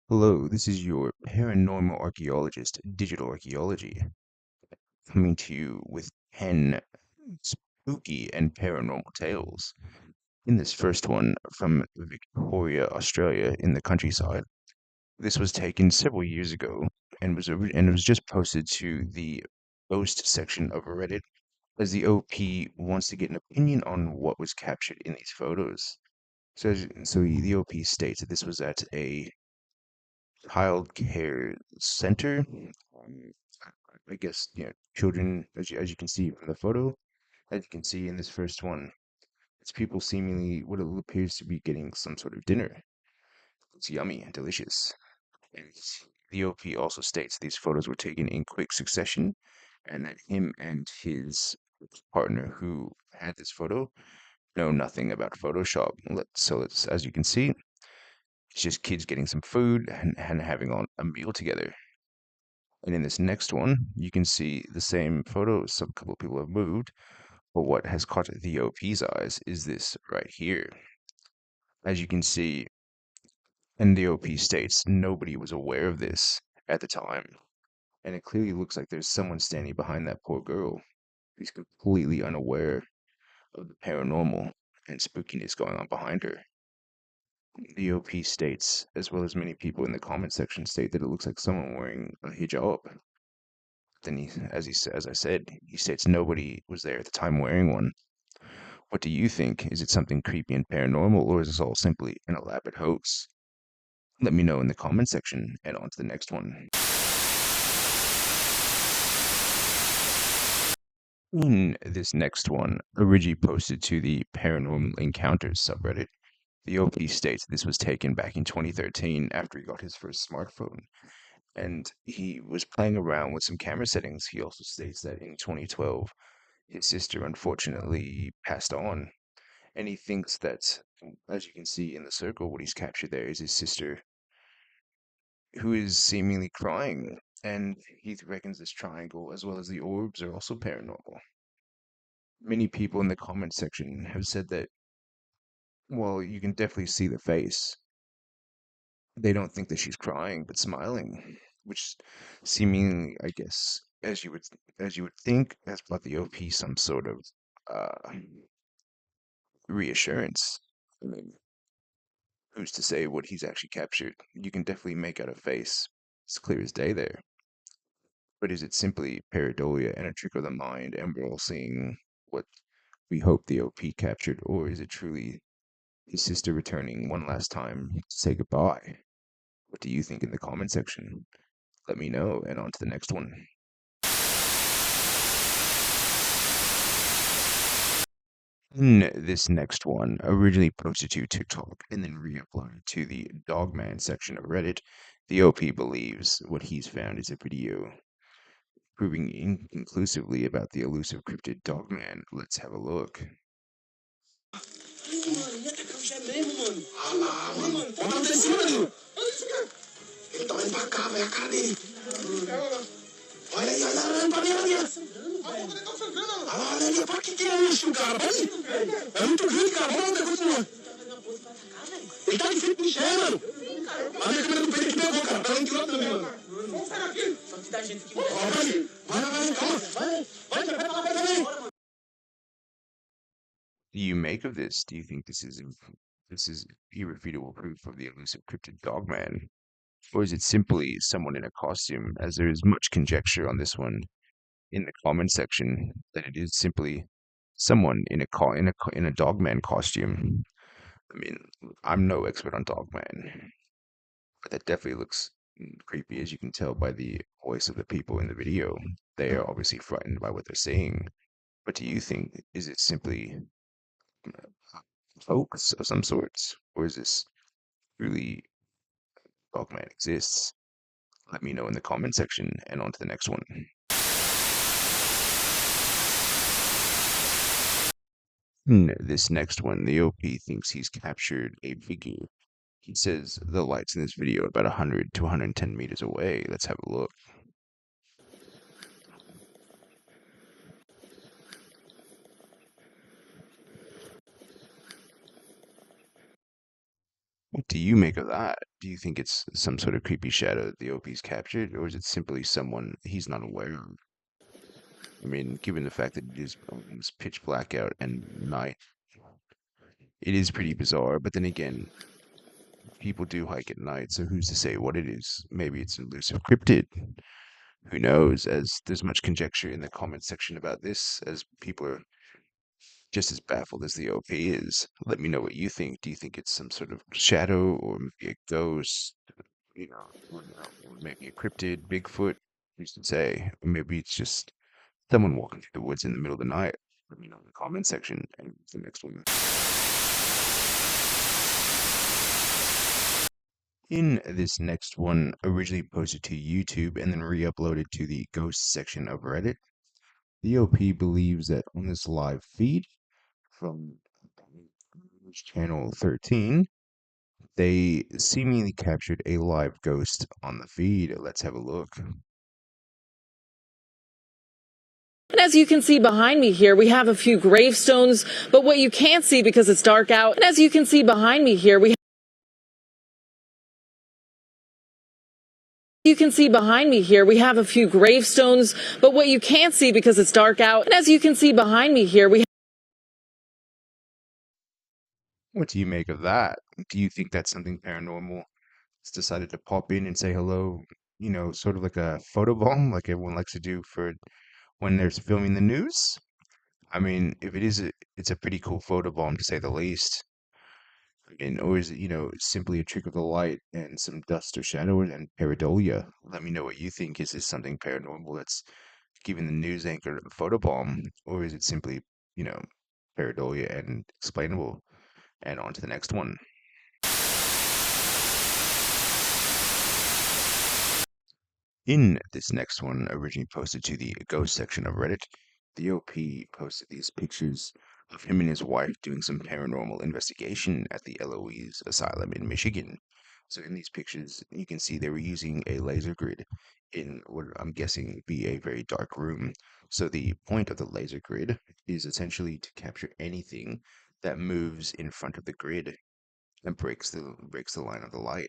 Hello, this is your paranormal archaeologist, Digital Archaeology, coming to you with 10 spooky and paranormal tales. In this first one from Victoria, Australia, in the countryside. This was taken several years ago and it was just posted to the ghost section of Reddit as the OP wants to get an opinion on what was captured in these photos. The OP states that this was at a child care center. I guess, children, as you can see from the photo, as you can see in this first one, it's people seemingly what it appears to be getting some sort of dinner. It's yummy and delicious. And the OP also states these photos were taken in quick succession and that him and his partner who had this photo know nothing about Photoshop. As you can see, it's just kids getting some food and having on a meal together. And in this next one, you can see the same photo. Some couple of people have moved, but what has caught the OP's eyes is this right here. As you can see, and the OP states nobody was aware of this at the time. And it clearly looks like there's someone standing behind that poor girl who's completely unaware of the paranormal and spookiness going on behind her. The OP states, as well as many people in the comment section, state that it looks like someone wearing a hijab. Then as I said, he states nobody was there at the time wearing one. What do you think? Is it something creepy and paranormal, or is this all simply an elaborate hoax? Let me know in the comment section, and on to the next one. In this next one, originally posted to the Paranormal Encounters subreddit, the OP states this was taken back in 2013 after he got his first smartphone, and he was playing around with some camera settings. He also states that in 2012, his sister unfortunately passed on, and he thinks that, as you can see in the circle, what he's captured there is his sister, who is seemingly crying, and he reckons this triangle, as well as the orbs, are also paranormal. Many people in the comment section have said that, well, you can definitely see the face. They don't think that she's crying, but smiling, which seemingly, I guess, as you would think, has brought the OP some sort of uh, reassurance. I mean, who's to say what he's actually captured? You can definitely make out a face. It's clear as day there. But is it simply pareidolia and a trick of the mind, and we're all seeing what we hope the OP captured, or is it truly his sister returning one last time to say goodbye? What do you think in the comment section? Let me know, and on to the next one. In this next one, originally posted to TikTok and then re-uploaded to the Dogman section of Reddit, the OP believes what he's found is a video proving inconclusively about the elusive cryptid Dogman. Let's have a look. Ele tá de frente pro chão, mano. A minha câmera do peito aqui pegou, cara. Tá indo de lado também, mano. Vamos sair aqui. Só que dá gente aqui. Vai, calma. Vai pra lá também. Do you make of this? Do you think this is irrefutable proof of the elusive cryptid Dogman? Or is it simply someone in a costume, as there is much conjecture on this one in the comment section that it is simply someone in a Dogman costume? I mean, I'm no expert on Dogman, but that definitely looks creepy, as you can tell by the voice of the people in the video. They are obviously frightened by what they're seeing. But do you think, is it simply a hoax of some sorts, or is this really Dogman exists? Let me know in the comment section, and on to the next one. In this next one, the OP thinks he's captured a figure. He says the light's in this video about 100 to 110 meters away. Let's have a look. What do you make of that? Do you think it's some sort of creepy shadow that the OP's captured, or is it simply someone he's not aware of? I mean, given the fact that it is almost pitch black out and night, it is pretty bizarre. But then again, people do hike at night, so who's to say what it is? Maybe it's an elusive cryptid. Who knows? As there's much conjecture in the comment section about this, as people are just as baffled as the OP is. Let me know what you think. Do you think it's some sort of shadow, or maybe a ghost? Or maybe a cryptid, Bigfoot? Who's to say? Or maybe it's just someone walking through the woods in the middle of the night. Let me know in the comment section. And the next one. In this next one, originally posted to YouTube and then re-uploaded to the ghost section of Reddit, the OP believes that on this live feed from channel 13, they seemingly captured a live ghost on the feed. Let's have a look. And as you can see behind me here, we have a few gravestones, but what you can't see because it's dark out, and as you can see behind me here, we have a few gravestones, but what you can't see because it's dark out, and as you can see behind me here, What do you make of that? Do you think that's something paranormal? It's decided to pop in and say hello, sort of like a photobomb, like everyone likes to do for when there's filming the news? I mean, if it is, it's a pretty cool photobomb to say the least. I mean, or is it, simply a trick of the light and some dust or shadow and pareidolia? Let me know what you think. Is this something paranormal that's giving the news anchor a photobomb, or is it simply, you know, pareidolia and explainable? And on to the next one. In this next one, originally posted to the ghost section of Reddit, the OP posted these pictures of him and his wife doing some paranormal investigation at the Eloise Asylum in Michigan. So in these pictures, you can see they were using a laser grid in what I'm guessing would be a very dark room. So the point of the laser grid is essentially to capture anything that moves in front of the grid and breaks the line of the light,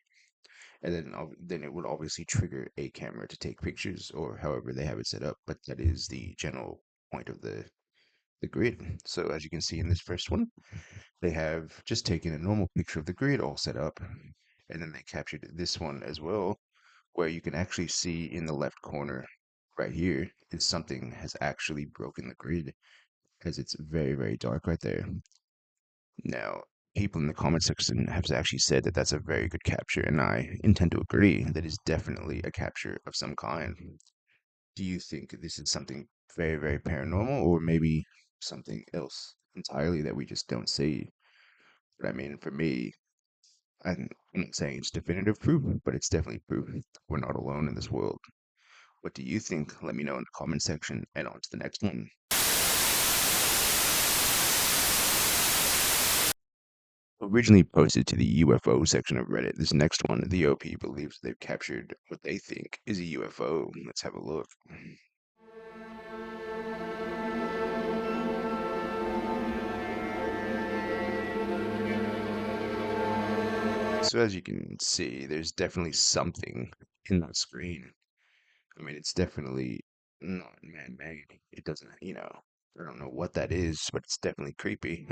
and then it would obviously trigger a camera to take pictures or however they have it set up. But that is the general point of the grid. So as you can see in this first one, they have just taken a normal picture of the grid all set up, and then they captured this one as well, where you can actually see in the left corner right here is something has actually broken the grid, as it's very, very dark right there. Now, people in the comment section have actually said that that's a very good capture, and I intend to agree. That is definitely a capture of some kind. Do you think this is something very, very paranormal, or maybe something else entirely that we just don't see? But I mean, for me, I'm not saying it's definitive proof, but it's definitely proof that we're not alone in this world. What do you think? Let me know in the comment section, and on to the next one. Originally posted to the UFO section of Reddit, this next one, the OP believes they've captured what they think is a UFO. Let's have a look. So as you can see, there's definitely something in that screen. I mean, it's definitely not man-made. It doesn't, I don't know what that is, but it's definitely creepy.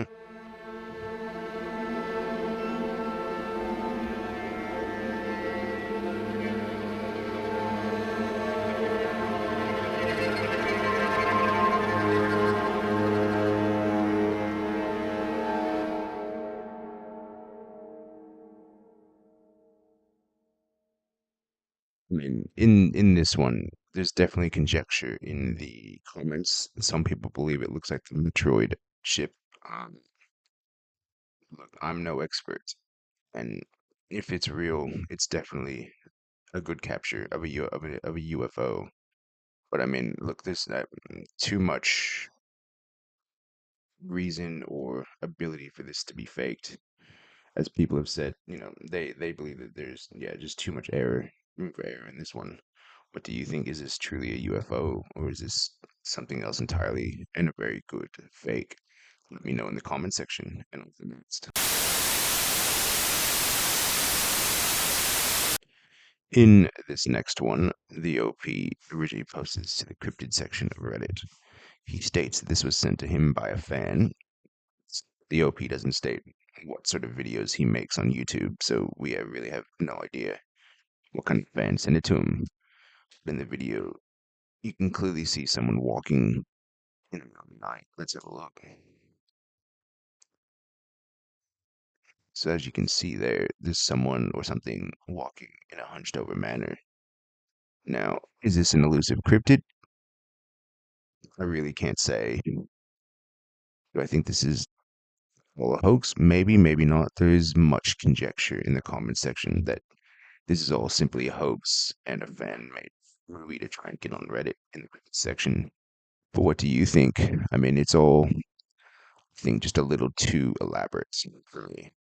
I mean, in this one, there's definitely conjecture in the comments. Some people believe it looks like the Metroid ship. Um, Look, I'm no expert, and if it's real, it's definitely a good capture of a UFO. But I mean, look, there's not too much reason or ability for this to be faked, as people have said. They believe that there's just too much room for error in this one. What do you think? Is this truly a UFO, or is this something else entirely and a very good fake? Let me know in the comment section, and on to the next. In this next one, the OP originally posted this to the cryptid section of Reddit. He states that this was sent to him by a fan. The OP doesn't state what sort of videos he makes on YouTube, so we really have no idea what kind of fan sent it to him. But in the video, you can clearly see someone walking in the middle of the night. Let's have a look. So as you can see there's someone or something walking in a hunched over manner. Now, is this an elusive cryptid? I really can't say. Do I think this is all a hoax? Maybe, maybe not. There is much conjecture in the comment section that this is all simply a hoax and a fan-made movie to try and get on Reddit in the cryptid section. But what do you think? I mean, it's all, I think, just a little too elaborate for me.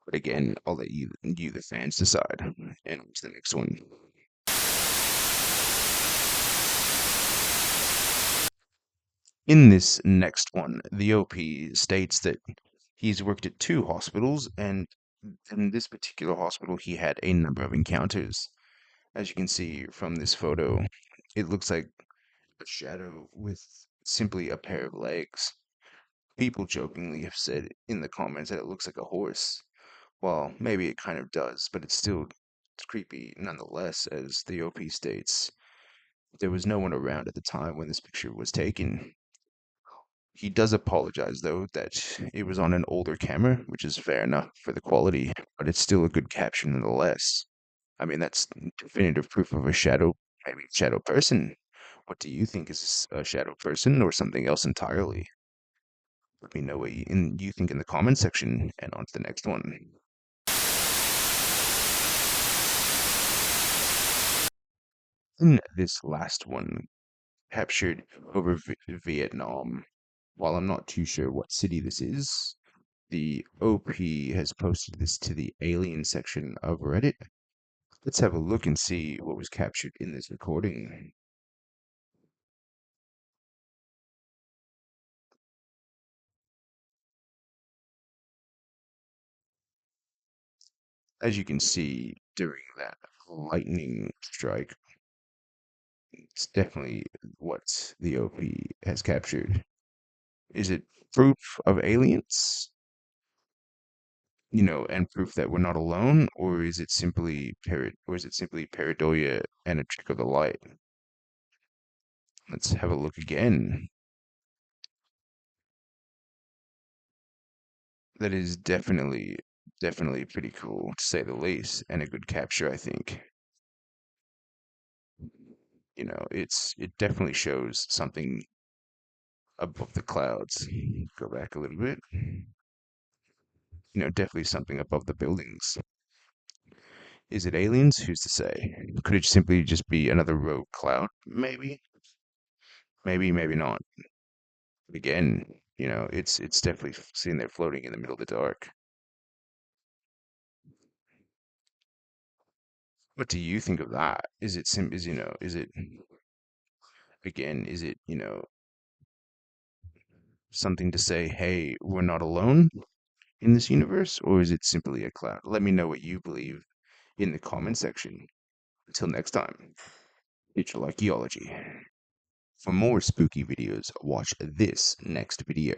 But again, I'll let you the fans, decide. And on to the next one. In this next one, the OP states that he's worked at two hospitals, and in this particular hospital, he had a number of encounters. As you can see from this photo, it looks like a shadow with simply a pair of legs. People jokingly have said in the comments that it looks like a horse. Well, maybe it kind of does, but it's still creepy nonetheless, as the OP states. There was no one around at the time when this picture was taken. He does apologize, though, that it was on an older camera, which is fair enough for the quality, but it's still a good capture nonetheless. I mean, that's definitive proof of a shadow, maybe a shadow person. What do you think? Is this a shadow person or something else entirely? Let me know what you think in the comment section, and on to the next one. In this last one, captured over Vietnam. While I'm not too sure what city this is, the OP has posted this to the alien section of Reddit. Let's have a look and see what was captured in this recording. As you can see, during that lightning strike, it's definitely what the OP has captured. Is it proof of aliens? And proof that we're not alone, or is it simply pareidolia and a trick of the light? Let's have a look again. That is definitely pretty cool to say the least, and a good capture, I think. It definitely shows something above the clouds. Go back a little bit. Definitely something above the buildings. Is it aliens? Who's to say? Could it simply just be another rogue cloud? Maybe. Maybe not. But again, it's definitely sitting there floating in the middle of the dark. What do you think of that? Is it something to say, hey, we're not alone in this universe, or is it simply a cloud? Let me know what you believe in the comment section. Until next time, digital archaeology. For more spooky videos, watch this next video.